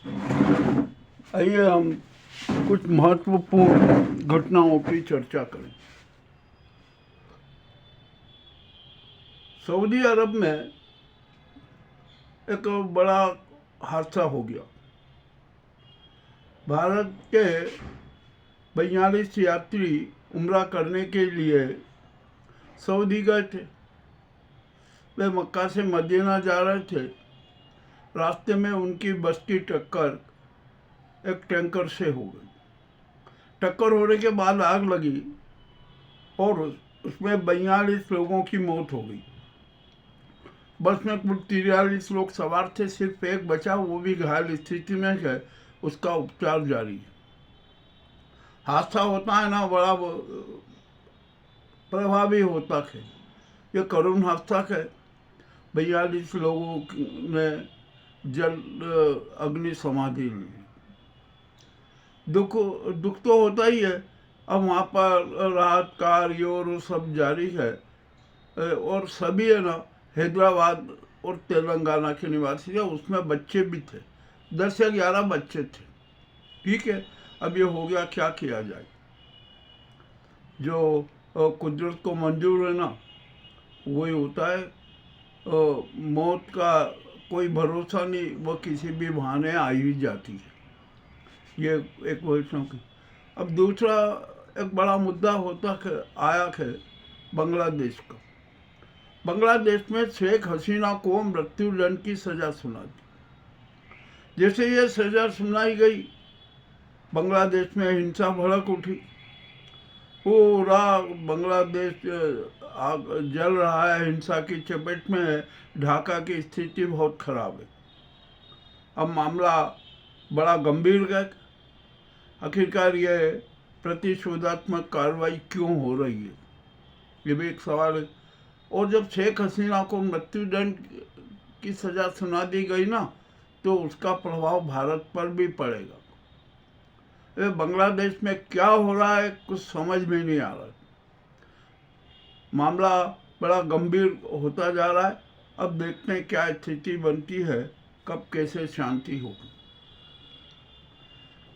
आइए हम कुछ महत्वपूर्ण घटनाओं की चर्चा करें। सऊदी अरब में एक बड़ा हादसा हो गया। भारत के 42 यात्री उम्रा करने के लिए सऊदी गए थे। वे मक्का से मदीना जा रहे थे। रास्ते में उनकी बस की टक्कर एक टैंकर से हो गई। टक्कर होने के बाद आग लगी और उसमें 42 लोगों की मौत हो गई। बस में कुल 43 लोग सवार थे, सिर्फ एक बचा, वो भी घायल स्थिति में है, उसका उपचार जारी है। हादसा होता है ना, बड़ा प्रभावी होता है। ये करुण हादसा है। 42 लोगों ने जल अग्नि समाधि ली। दुख तो होता ही है। अब वहाँ पर राहत कार्य और वो सब जारी है। और सभी है ना हैदराबाद और तेलंगाना के निवासी थे। उसमें बच्चे भी थे, 10 या 11 बच्चे थे। ठीक है, अब ये हो गया, क्या किया जाए। जो कुदरत को मंजूर है ना, वही होता है। मौत का कोई भरोसा नहीं, वो किसी भी बहाने आ ही जाती है। ये एक वैष्णव की। अब दूसरा एक बड़ा मुद्दा आया है बांग्लादेश का। बांग्लादेश में शेख हसीना को मृत्युदंड की सजा सुना दी। जैसे ये सजा सुनाई गई, बांग्लादेश में हिंसा भड़क उठी। पूरा बांग्लादेश जल रहा है, हिंसा की चपेट में है। ढाका की स्थिति बहुत खराब है। अब मामला बड़ा गंभीर है। आखिरकार ये प्रतिशोधात्मक कार्रवाई क्यों हो रही है, ये भी एक सवाल है। और जब शेख हसीना को मृत्युदंड की सजा सुना दी गई ना, तो उसका प्रभाव भारत पर भी पड़ेगा। बांग्लादेश में क्या हो रहा है कुछ समझ में नहीं आ रहा। मामला बड़ा गंभीर होता जा रहा है। अब देखते हैं क्या स्थिति बनती है, कब कैसे शांति होगी।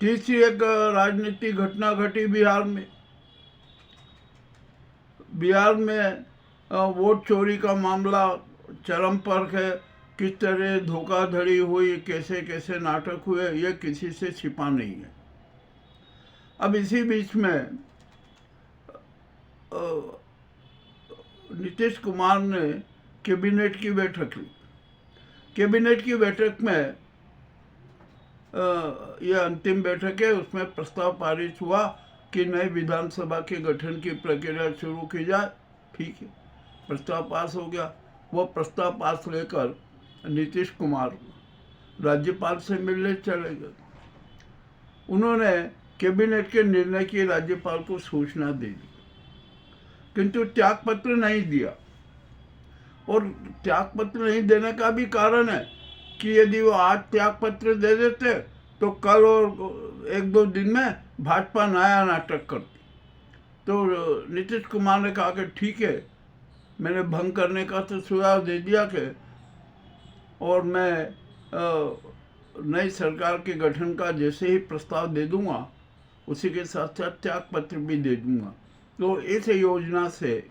तीसरी एक राजनीतिक घटना घटी बिहार में। बिहार में वोट चोरी का मामला चरम पर है। किस तरह धोखाधड़ी हुई, कैसे कैसे नाटक हुए, ये किसी से छिपा नहीं है। अब इसी बीच में नीतीश कुमार ने कैबिनेट की बैठक ली। कैबिनेट की बैठक में यह अंतिम बैठक है। उसमें प्रस्ताव पारित हुआ कि नई विधानसभा के गठन की प्रक्रिया शुरू की जाए। ठीक है, प्रस्ताव पास हो गया। वो प्रस्ताव पास लेकर नीतीश कुमार राज्यपाल से मिलने चले गए। उन्होंने कैबिनेट के निर्णय की राज्यपाल को सूचना दे दी, किंतु त्यागपत्र नहीं दिया। और त्यागपत्र नहीं देने का भी कारण है कि यदि वो आज त्यागपत्र दे देते तो कल और 1-2 दिन में भाजपा नया नाटक करती। तो नीतीश कुमार ने कहा कि ठीक है, मैंने भंग करने का तो सुझाव दे दिया कि, और मैं नई सरकार के गठन का जैसे ही प्रस्ताव दे दूंगा, उसी के साथ साथ त्यागपत्र भी दे दूंगा। तो इस योजना से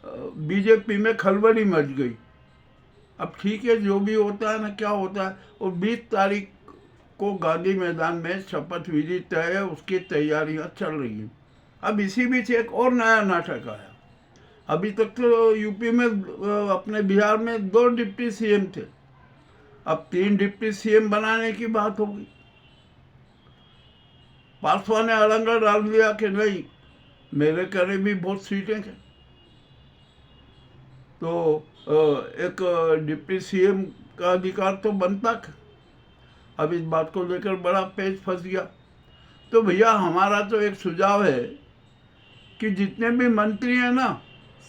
बीजेपी में खलबली मच गई। अब ठीक है, जो भी होता है ना, क्या होता है। और 20 तारीख को गांधी मैदान में शपथ विधि तय है, उसकी तैयारियां चल रही हैं। अब इसी बीच एक और नया नाटक आया। अभी तक तो यूपी में अपने बिहार में 2 डिप्टी सीएम थे, अब 3 डिप्टी सीएम बनाने की बात होगी। पासवान ने अलंगा डाल दिया कि नहीं, मेरे करे भी बहुत सीटें हैं। तो एक डिप्टी सीएम का अधिकार तो बनता है। अब इस बात को लेकर बड़ा पेच फंस गया। तो भैया हमारा तो एक सुझाव है कि जितने भी मंत्री हैं ना,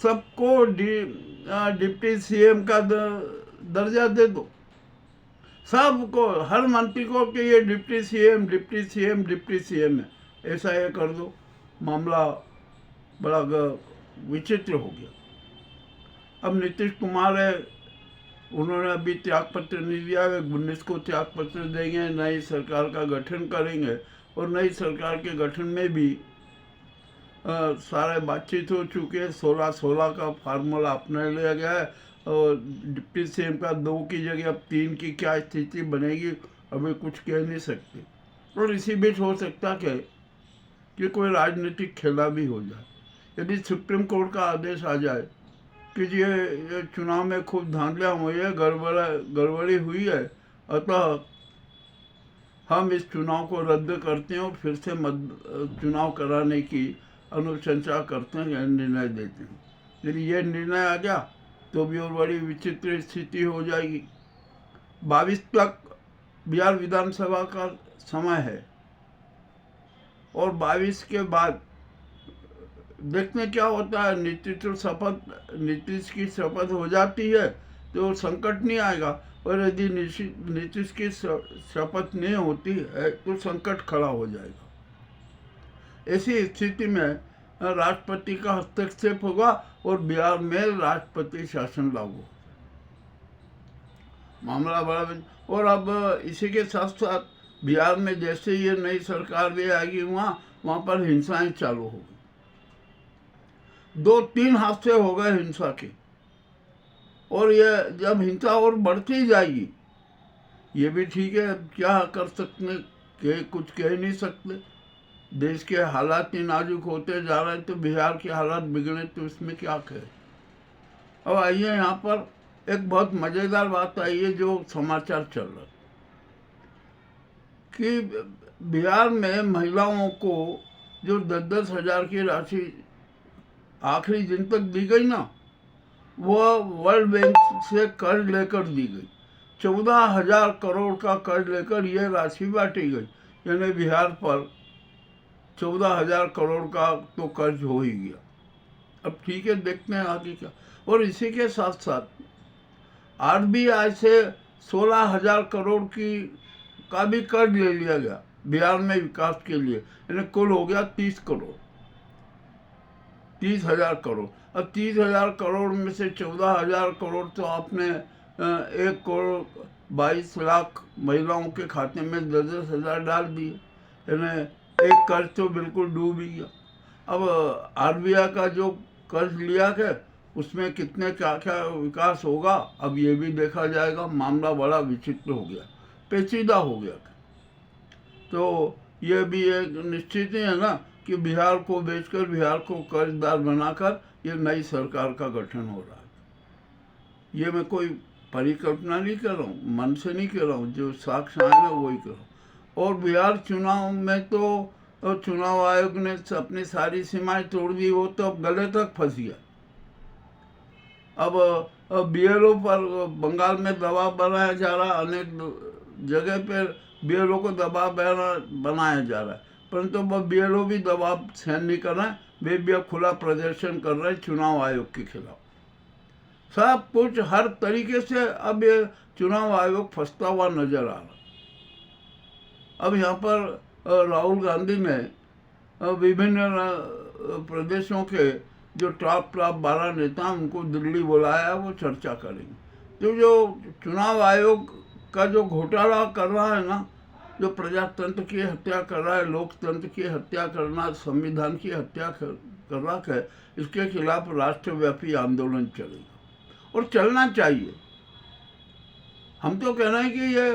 सबको डिप्टी सीएम का दर्जा दे दो। सबको, हर मंत्री को कि ये deputy CM deputy CM deputy CM है, ऐसा ये कर दो। मामला बड़ा विचित्र हो गया। अब नीतीश कुमार है, उन्होंने अभी त्याग पत्र नहीं दिया है, 19 को त्याग पत्र देंगे, नई सरकार का गठन करेंगे। और नई सरकार के गठन में भी सारे बातचीत हो चुके हैं। 16-16 का फार्मूला अपना लिया गया है और डिप्टी सीएम का 2 की जगह अब 3 की क्या स्थिति बनेगी अभी कुछ कह नहीं सकते। और इसी बीच हो सकता है कि कोई राजनीतिक खेला भी हो जाए। यदि सुप्रीम कोर्ट का आदेश आ जाए कि ये चुनाव में खूब धांधलियाँ हुई है, गड़बड़ी हुई है, अतः हम इस चुनाव को रद्द करते हैं और फिर से चुनाव कराने की अनुशंसा करते हैं या निर्णय देते हैं। यदि ये निर्णय आ गया तो भी और बड़ी विचित्र स्थिति हो जाएगी। 22 तक बिहार विधानसभा का समय है और 22 के बाद देखने क्या होता है। नीतीश की शपथ हो जाती है तो संकट नहीं आएगा, और यदि नीतीश की शपथ नहीं होती है तो संकट खड़ा हो जाएगा। ऐसी स्थिति में राष्ट्रपति का हस्तक्षेप होगा और बिहार में राष्ट्रपति शासन लागू। मामला बड़ा। और अब इसी के साथ साथ बिहार में जैसे ये नई सरकार भी आएगी वहाँ पर हिंसाएं चालू हो गई। 2-3 हादसे हो गए हिंसा के, और ये जब हिंसा और बढ़ती जाएगी, ये भी ठीक है, क्या कर सकते, कुछ कह नहीं सकते। देश के हालात ही नाजुक होते जा रहे हैं तो बिहार के हालात बिगड़े तो इसमें क्या कहे। अब आइए यहाँ पर एक बहुत मज़ेदार बात आई है जो समाचार चल रहा है कि बिहार में महिलाओं को जो 10-10 हज़ार की राशि आखिरी दिन तक दी गई ना, वह वर्ल्ड बैंक से कर्ज लेकर दी गई। 14,000 करोड़ का कर्ज लेकर यह राशि बांटी गई, यानी बिहार पर 14,000 करोड़ का तो कर्ज हो ही गया। अब ठीक है, देखते हैं आगे क्या। और इसी के साथ साथ आरबीआई से 16,000 करोड़ का भी कर्ज ले लिया गया बिहार में विकास के लिए, यानी कुल हो गया 30,000 करोड़। अब 30,000 करोड़ में से 14,000 करोड़ तो आपने 1,22,00,000 महिलाओं के खाते में 10-10 हज़ार डाल दिए, यानी एक कर्ज तो बिल्कुल डूब ही गया। अब आरबीआई का जो कर्ज लिया है उसमें कितने क्या क्या विकास होगा अब ये भी देखा जाएगा। मामला बड़ा विचित्र हो गया, पेचीदा हो गया। तो ये भी एक निश्चित ही है ना कि बिहार को बेचकर बिहार को कर्जदार बनाकर ये नई सरकार का गठन हो रहा है। ये मैं कोई परिकल्पना नहीं कर रहा हूँ, मन से नहीं कर रहा हूँ, जो साक्ष्य आए ना वही कर रहा हूँ। और बिहार चुनाव में तो चुनाव आयोग ने अपनी सारी सीमाएं तोड़ दी, वो तो अब गले तक फंस गया। अब बीएलओ पर बंगाल में दबाव बनाया जा रहा है, अनेक जगह पर बीएलओ को दबाव बनाया जा रहा है, परंतु वह बीएलओ भी दबाव सहन नहीं कर रहे हैं। वे भी अब खुला प्रदर्शन कर रहे हैं चुनाव आयोग के खिलाफ। सब कुछ हर तरीके से अब ये चुनाव आयोग फंसता हुआ नजर आ रहा। अब यहाँ पर राहुल गांधी ने विभिन्न प्रदेशों के जो टॉप 12 नेता उनको दिल्ली बुलाया, वो चर्चा करेंगे। तो जो चुनाव आयोग का जो घोटाला कर रहा है ना, जो प्रजातंत्र की हत्या कर रहा है, लोकतंत्र की हत्या करना, संविधान की हत्या कर रहा है, इसके खिलाफ राष्ट्रव्यापी आंदोलन चलेगा और चलना चाहिए। हम तो कह रहे हैं कि ये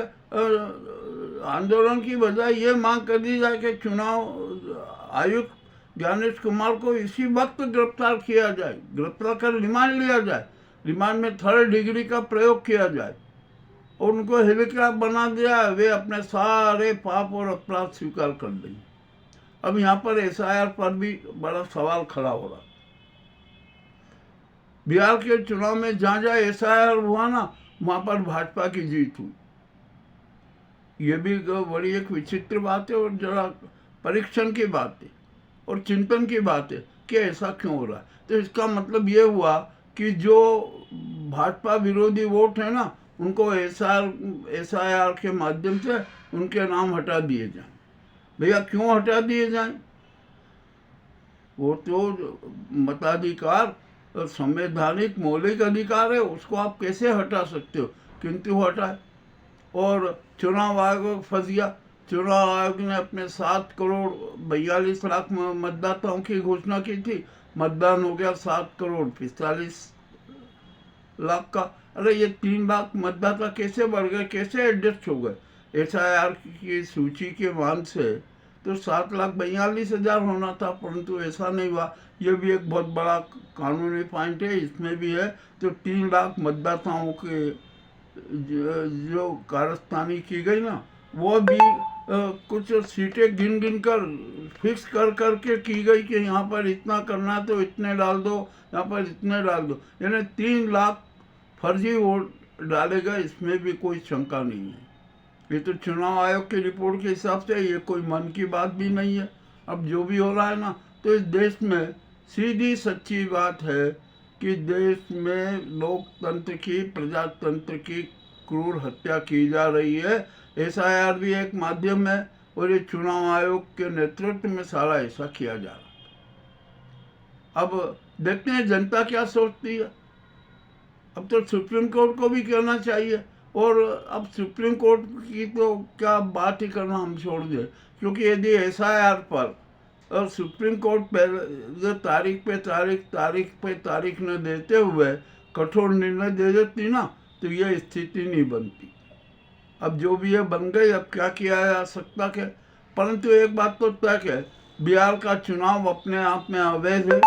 आंदोलन की बजाय ये मांग कर दी जाए कि चुनाव आयुक्त ज्ञानेश कुमार को इसी वक्त गिरफ्तार किया जाए, गिरफ्तार कर रिमांड लिया जाए, रिमांड में 3rd डिग्री का प्रयोग किया जाए और उनको हेलीकॉप्टर बना दिया, वे अपने सारे पाप और अपराध स्वीकार कर देंगे। अब यहाँ पर एसआईआर पर भी बड़ा सवाल खड़ा हो रहा। बिहार के चुनाव में जहाँ जहाँ एसआईआर हुआ ना, वहाँ पर भाजपा की जीत हुई। ये भी बड़ी एक विचित्र बात है और जरा परीक्षण की बात है और चिंतन की बात है कि ऐसा क्यों हो रहा है। तो इसका मतलब ये हुआ कि जो भाजपा विरोधी वोट है ना, उनको एसआईआर के माध्यम से उनके नाम हटा दिए जाएं। भैया क्यों हटा दिए जाएं? वो तो मताधिकार संवैधानिक मौलिक अधिकार है, उसको आप कैसे हटा सकते हो? किंतु हटाए। और चुनाव आयोग फंस गया। चुनाव आयोग ने अपने 7 करोड़ 42 लाख मतदाताओं की घोषणा की थी, मतदान हो गया 7 करोड़ 45 लाख का। अरे ये 3 लाख मतदाता कैसे बढ़ गए, कैसे एडजस्ट हो गए? SIR की सूची के मान से तो 7,42,000 होना था, परंतु ऐसा नहीं हुआ। ये भी एक बहुत बड़ा कानूनी पॉइंट है, इसमें भी है। तो 3 लाख मतदाताओं के जो कारस्तानी की गई ना, वो भी कुछ सीटें गिन गिन कर फिक्स कर करके की गई कि यहाँ पर इतना करना तो इतने डाल दो, यहाँ पर इतने डाल दो। यानी 3 लाख फर्जी वोट डाले गए, इसमें भी कोई शंका नहीं है। ये तो चुनाव आयोग की रिपोर्ट के हिसाब से ये कोई मन की बात भी नहीं है। अब जो भी हो रहा है ना, तो इस देश में सीधी सच्ची बात है कि देश में लोकतंत्र की, प्रजातंत्र की क्रूर हत्या की जा रही है। SIR भी एक माध्यम है, और ये चुनाव आयोग के नेतृत्व में सारा ऐसा किया जा रहा है। अब देखते हैं जनता क्या सोचती है। अब तो सुप्रीम कोर्ट को भी कहना चाहिए, और अब सुप्रीम कोर्ट की तो क्या बात ही करना हम छोड़ दें, क्योंकि यदि SIR पर और सुप्रीम कोर्ट पहले तारीख पे तारीख न देते हुए कठोर निर्णय दे देती ना, तो ये स्थिति नहीं बनती। अब जो भी है बन गई, अब क्या किया जा सकता है। परंतु एक बात तो तय है, बिहार का चुनाव अपने आप में अवैध है,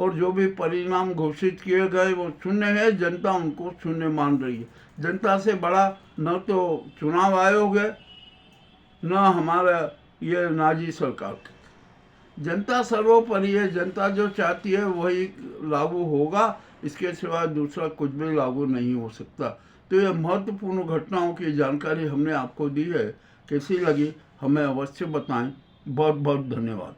और जो भी परिणाम घोषित किए गए वो शून्य है। जनता उनको शून्य मान रही है। जनता से बड़ा न तो चुनाव आयोग है, न हमारा ये नाजी सरकार। जनता सर्वोपरि है। जनता जो चाहती है वही लागू होगा, इसके सिवा दूसरा कुछ भी लागू नहीं हो सकता। तो ये महत्वपूर्ण घटनाओं की जानकारी हमने आपको दी है। कैसी लगी हमें अवश्य बताएं। बहुत बहुत धन्यवाद।